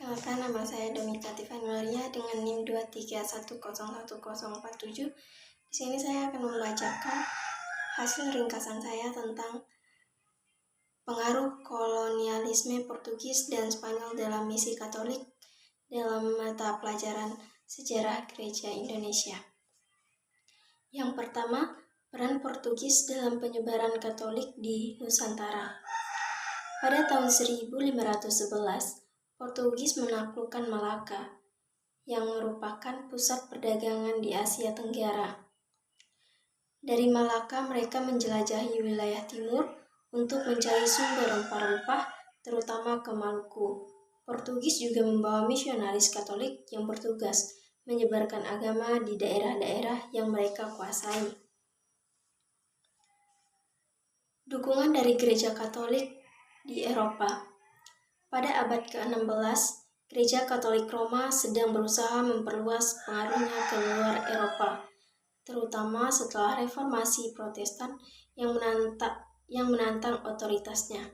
Perkenalkan, nama saya Domika Tiffany Maria dengan NIM 231101047. Di sini saya akan membacakan hasil ringkasan saya tentang pengaruh kolonialisme Portugis dan Spanyol dalam misi Katolik dalam mata pelajaran sejarah Gereja Indonesia. Yang pertama, peran Portugis dalam penyebaran Katolik di Nusantara. Pada tahun 1511, Portugis menaklukkan Malaka, yang merupakan pusat perdagangan di Asia Tenggara. Dari Malaka, mereka menjelajahi wilayah timur untuk mencari sumber rempah-rempah, terutama ke Maluku. Portugis juga membawa misionaris Katolik yang bertugas menyebarkan agama di daerah-daerah yang mereka kuasai. Dukungan dari Gereja Katolik di Eropa. Pada abad ke-16, Gereja Katolik Roma sedang berusaha memperluas pengaruhnya ke luar Eropa, terutama setelah reformasi Protestan yang menantang otoritasnya.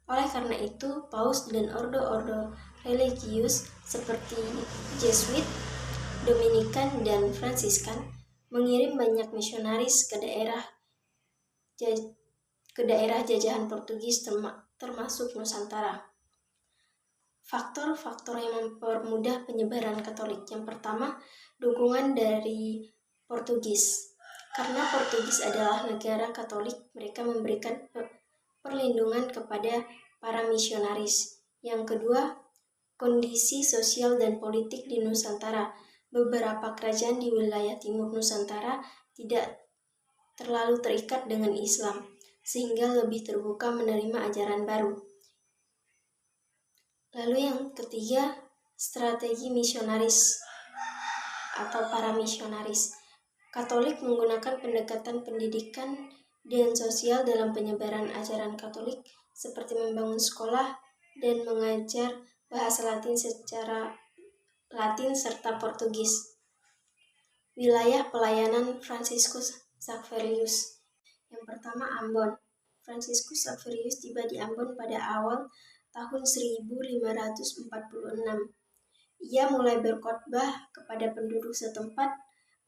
Oleh karena itu, Paus dan ordo-ordo religius seperti Jesuit, Dominikan, dan Fransiskan mengirim banyak misionaris ke daerah jajahan Portugis termasuk Nusantara. Faktor-faktor yang mempermudah penyebaran Katolik. Yang pertama, dukungan dari Portugis. Karena Portugis adalah negara Katolik, mereka memberikan perlindungan kepada para misionaris. Yang kedua, kondisi sosial dan politik di Nusantara. Beberapa kerajaan di wilayah timur Nusantara tidak terlalu terikat dengan Islam, sehingga lebih terbuka menerima ajaran baru. Lalu yang ketiga, strategi misionaris atau para misionaris. Katolik menggunakan pendekatan pendidikan dan sosial dalam penyebaran ajaran Katolik, seperti membangun sekolah dan mengajar bahasa Latin serta Portugis. Wilayah pelayanan Franciscus Xaverius. Yang pertama, Ambon. Franciscus Xaverius tiba di Ambon pada awal tahun 1546. Ia mulai berkhotbah kepada penduduk setempat,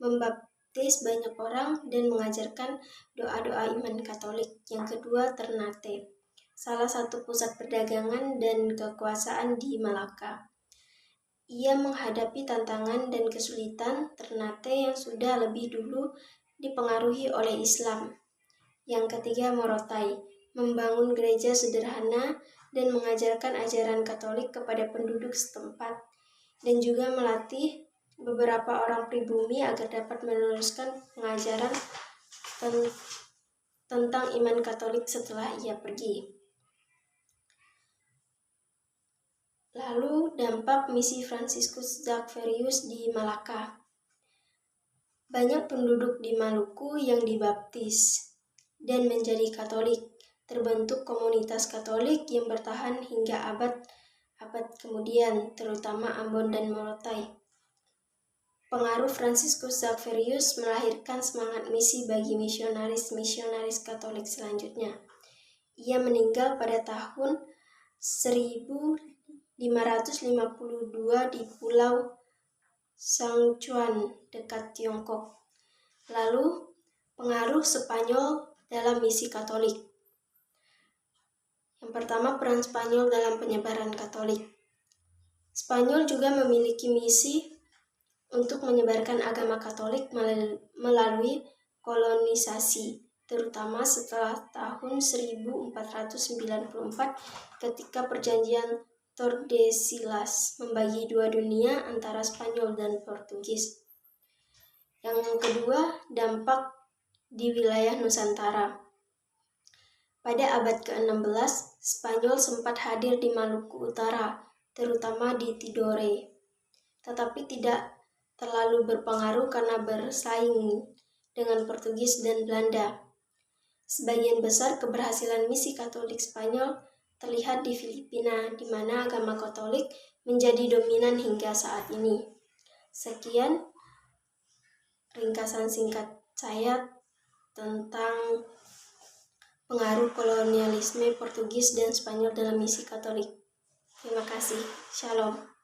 membaptis banyak orang, dan mengajarkan doa-doa iman Katolik. Yang kedua, Ternate, salah satu pusat perdagangan dan kekuasaan di Malaka. Ia menghadapi tantangan dan kesulitan Ternate yang sudah lebih dulu dipengaruhi oleh Islam. Yang ketiga, Morotai, membangun gereja sederhana dan mengajarkan ajaran Katolik kepada penduduk setempat, dan juga melatih beberapa orang pribumi agar dapat meneruskan pengajaran tentang iman Katolik setelah ia pergi. Lalu dampak misi Franciscus Xaverius di Malaka. Banyak penduduk di Maluku yang dibaptis dan menjadi Katolik. Terbentuk komunitas Katolik yang bertahan hingga abad kemudian, terutama Ambon dan Morotai. Pengaruh Franciscus Xaverius melahirkan semangat misi bagi misionaris Katolik selanjutnya. Ia meninggal pada tahun 1552 di Pulau Songchuan dekat Tiongkok. Lalu, pengaruh Spanyol dalam misi Katolik. Yang pertama, peran Spanyol dalam penyebaran Katolik. Spanyol juga memiliki misi untuk menyebarkan agama Katolik melalui kolonisasi, terutama setelah tahun 1494 ketika perjanjian Tordesillas membagi dua dunia antara Spanyol dan Portugis. Yang kedua, dampak di wilayah Nusantara. Pada abad ke-16, Spanyol sempat hadir di Maluku Utara, terutama di Tidore, tetapi tidak terlalu berpengaruh karena bersaing dengan Portugis dan Belanda. Sebagian besar keberhasilan misi Katolik Spanyol terlihat di Filipina, di mana agama Katolik menjadi dominan hingga saat ini. Sekian ringkasan singkat saya tentang pengaruh kolonialisme Portugis dan Spanyol dalam misi Katolik. Terima kasih. Shalom.